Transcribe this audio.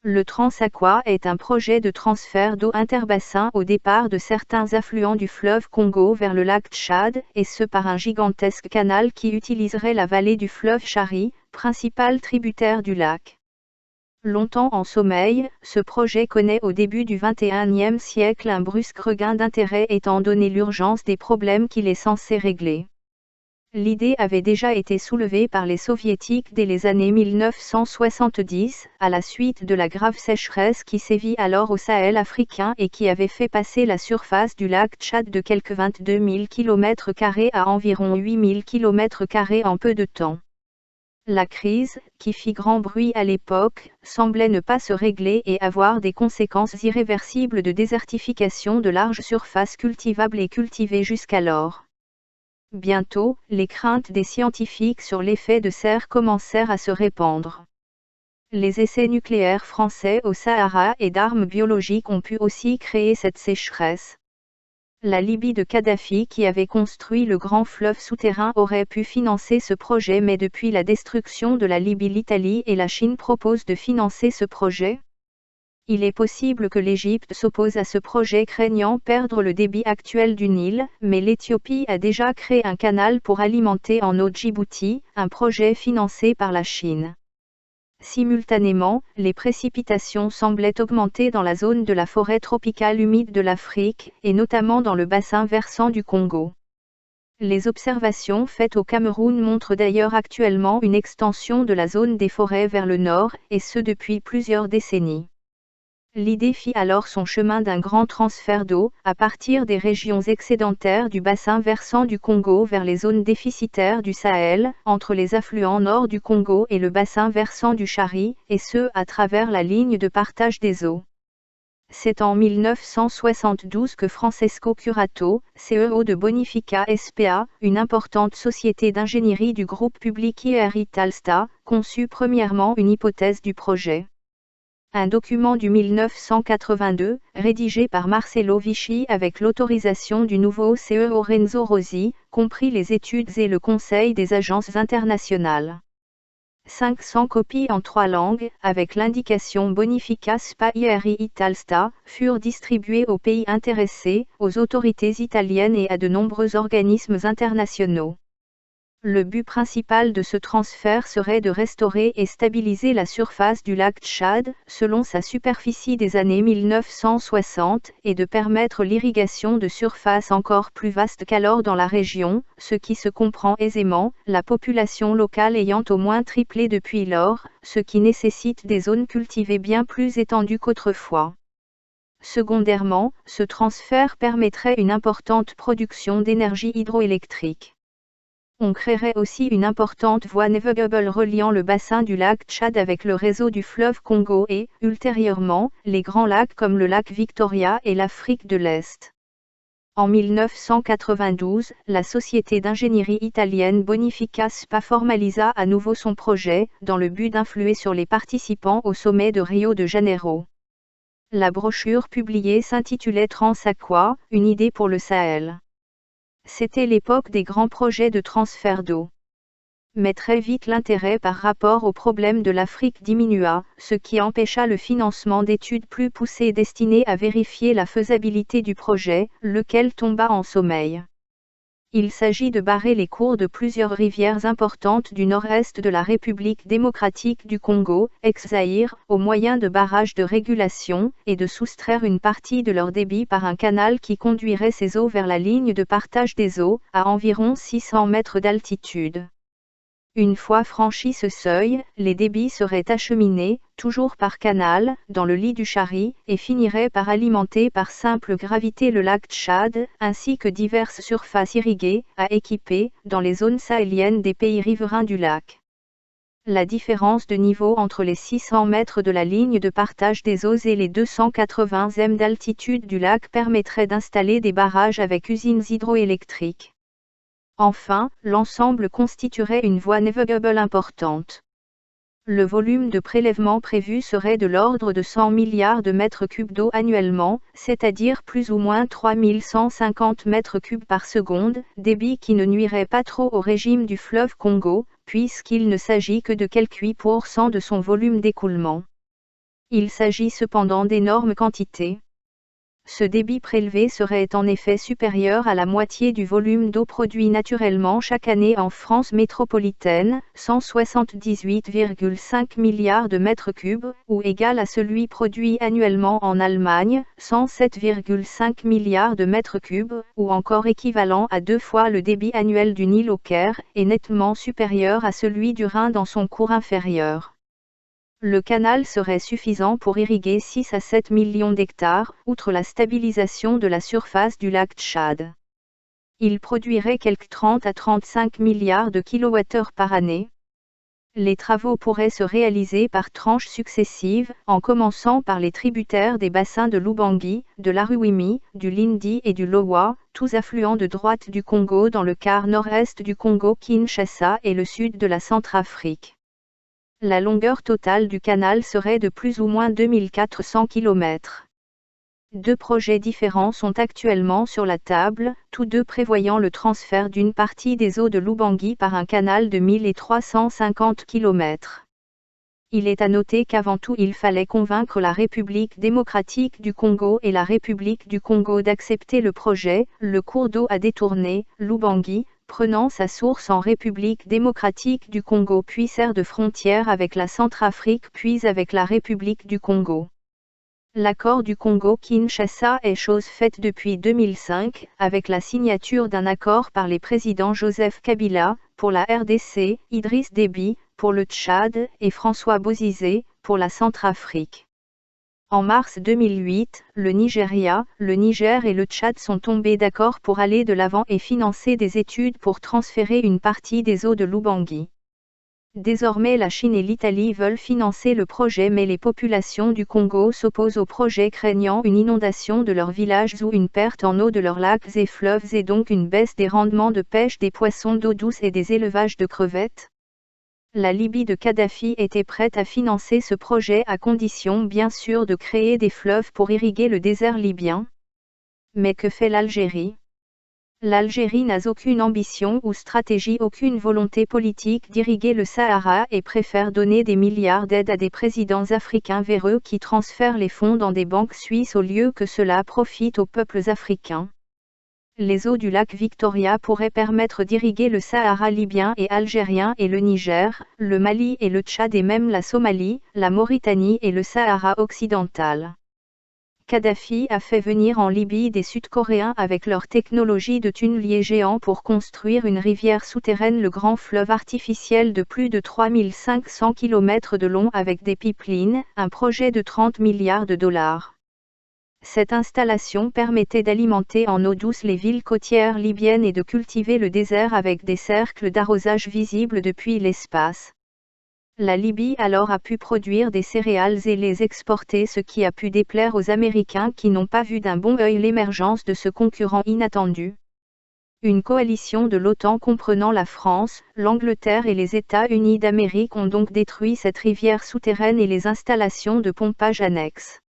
Le Transaqua est un projet de transfert d'eau interbassin au départ de certains affluents du fleuve Congo vers le lac Tchad, et ce par un gigantesque canal qui utiliserait la vallée du fleuve Chari, principal tributaire du lac. Longtemps en sommeil, ce projet connaît au début du XXIe siècle un brusque regain d'intérêt étant donné l'urgence des problèmes qu'il est censé régler. L'idée avait déjà été soulevée par les soviétiques dès les années 1970, à la suite de la grave sécheresse qui sévit alors au Sahel africain et qui avait fait passer la surface du lac Tchad de quelques 22 000 km² à environ 8 000 km² en peu de temps. La crise, qui fit grand bruit à l'époque, semblait ne pas se régler et avoir des conséquences irréversibles de désertification de larges surfaces cultivables et cultivées jusqu'alors. Bientôt, les craintes des scientifiques sur l'effet de serre commencèrent à se répandre. Les essais nucléaires français au Sahara et d'armes biologiques ont pu aussi créer cette sécheresse. La Libye de Kadhafi qui avait construit le grand fleuve souterrain aurait pu financer ce projet, mais depuis la destruction de la Libye, l'Italie et la Chine proposent de financer ce projet. Il est possible que l'Égypte s'oppose à ce projet craignant perdre le débit actuel du Nil, mais l'Éthiopie a déjà créé un canal pour alimenter en eau Djibouti, un projet financé par la Chine. Simultanément, les précipitations semblaient augmenter dans la zone de la forêt tropicale humide de l'Afrique, et notamment dans le bassin versant du Congo. Les observations faites au Cameroun montrent d'ailleurs actuellement une extension de la zone des forêts vers le nord, et ce depuis plusieurs décennies. L'idée fit alors son chemin d'un grand transfert d'eau, à partir des régions excédentaires du bassin versant du Congo vers les zones déficitaires du Sahel, entre les affluents nord du Congo et le bassin versant du Chari, et ce à travers la ligne de partage des eaux. C'est en 1972 que Francesco Curato, CEO de Bonifica S.p.A., une importante société d'ingénierie du groupe public IRI Italsta, conçut premièrement une hypothèse du projet. Un document du 1982, rédigé par Marcello Vichy avec l'autorisation du nouveau CEO Renzo Rossi, comprit les études et le conseil des agences internationales. 500 copies en 3 langues, avec l'indication Bonifica SPA IRI Italsta, furent distribuées aux pays intéressés, aux autorités italiennes et à de nombreux organismes internationaux. Le but principal de ce transfert serait de restaurer et stabiliser la surface du lac Tchad, selon sa superficie des années 1960, et de permettre l'irrigation de surfaces encore plus vastes qu'alors dans la région, ce qui se comprend aisément, la population locale ayant au moins triplé depuis lors, ce qui nécessite des zones cultivées bien plus étendues qu'autrefois. Secondairement, ce transfert permettrait une importante production d'énergie hydroélectrique. On créerait aussi une importante voie navigable reliant le bassin du lac Tchad avec le réseau du fleuve Congo et, ultérieurement, les grands lacs comme le lac Victoria et l'Afrique de l'Est. En 1992, la société d'ingénierie italienne Bonifica SPA formalisa à nouveau son projet, dans le but d'influer sur les participants au sommet de Rio de Janeiro. La brochure publiée s'intitulait Transaqua, une idée pour le Sahel. C'était l'époque des grands projets de transfert d'eau. Mais très vite l'intérêt par rapport aux problèmes de l'Afrique diminua, ce qui empêcha le financement d'études plus poussées destinées à vérifier la faisabilité du projet, lequel tomba en sommeil. Il s'agit de barrer les cours de plusieurs rivières importantes du nord-est de la République démocratique du Congo, ex-Zaïre, au moyen de barrages de régulation, et de soustraire une partie de leur débit par un canal qui conduirait ces eaux vers la ligne de partage des eaux, à environ 600 mètres d'altitude. Une fois franchi ce seuil, les débits seraient acheminés, toujours par canal, dans le lit du Chari, et finiraient par alimenter par simple gravité le lac Tchad, ainsi que diverses surfaces irriguées, à équiper, dans les zones sahéliennes des pays riverains du lac. La différence de niveau entre les 600 mètres de la ligne de partage des eaux et les 280 m d'altitude du lac permettrait d'installer des barrages avec usines hydroélectriques. Enfin, l'ensemble constituerait une voie navigable importante. Le volume de prélèvement prévu serait de l'ordre de 100 milliards de mètres cubes d'eau annuellement, c'est-à-dire plus ou moins 3150 mètres cubes par seconde, débit qui ne nuirait pas trop au régime du fleuve Congo, puisqu'il ne s'agit que de quelques 8% de son volume d'écoulement. Il s'agit cependant d'énormes quantités. Ce débit prélevé serait en effet supérieur à la moitié du volume d'eau produit naturellement chaque année en France métropolitaine, 178,5 milliards de mètres cubes, ou égal à celui produit annuellement en Allemagne, 107,5 milliards de mètres cubes, ou encore équivalent à 2 fois le débit annuel du Nil au Caire, et nettement supérieur à celui du Rhin dans son cours inférieur. Le canal serait suffisant pour irriguer 6 à 7 millions d'hectares, outre la stabilisation de la surface du lac Tchad. Il produirait quelque 30 à 35 milliards de kilowattheures par année. Les travaux pourraient se réaliser par tranches successives, en commençant par les tributaires des bassins de l'Ubangui, de l'Aruwimi, du Lindi et du Lowa, tous affluents de droite du Congo dans le quart nord-est du Congo-Kinshasa et le sud de la Centrafrique. La longueur totale du canal serait de plus ou moins 2400 km. Deux projets différents sont actuellement sur la table, tous deux prévoyant le transfert d'une partie des eaux de l'Ubangui par un canal de 1350 km. Il est à noter qu'avant tout il fallait convaincre la République démocratique du Congo et la République du Congo d'accepter le projet. Le cours d'eau a détourné, l'Ubangui, prenant sa source en République démocratique du Congo puis sert de frontière avec la Centrafrique puis avec la République du Congo. L'accord du Congo-Kinshasa est chose faite depuis 2005, avec la signature d'un accord par les présidents Joseph Kabila, pour la RDC, Idriss Déby, pour le Tchad, et François Bozizé, pour la Centrafrique. En mars 2008, le Nigeria, le Niger et le Tchad sont tombés d'accord pour aller de l'avant et financer des études pour transférer une partie des eaux de l'Ubangui. Désormais la Chine et l'Italie veulent financer le projet mais les populations du Congo s'opposent au projet craignant une inondation de leurs villages ou une perte en eau de leurs lacs et fleuves et donc une baisse des rendements de pêche des poissons d'eau douce et des élevages de crevettes. La Libye de Kadhafi était prête à financer ce projet à condition bien sûr de créer des fleuves pour irriguer le désert libyen. Mais que fait l'Algérie ? L'Algérie n'a aucune ambition ou stratégie, aucune volonté politique d'irriguer le Sahara et préfère donner des milliards d'aides à des présidents africains véreux qui transfèrent les fonds dans des banques suisses au lieu que cela profite aux peuples africains. Les eaux du lac Victoria pourraient permettre d'irriguer le Sahara libyen et algérien et le Niger, le Mali et le Tchad et même la Somalie, la Mauritanie et le Sahara occidental. Kadhafi a fait venir en Libye des Sud-Coréens avec leur technologie de tunnelier géant pour construire une rivière souterraine, le grand fleuve artificiel de plus de 3500 km de long avec des pipelines, un projet de 30 milliards de dollars. Cette installation permettait d'alimenter en eau douce les villes côtières libyennes et de cultiver le désert avec des cercles d'arrosage visibles depuis l'espace. La Libye alors a pu produire des céréales et les exporter, ce qui a pu déplaire aux Américains qui n'ont pas vu d'un bon œil l'émergence de ce concurrent inattendu. Une coalition de l'OTAN comprenant la France, l'Angleterre et les États-Unis d'Amérique ont donc détruit cette rivière souterraine et les installations de pompage annexes.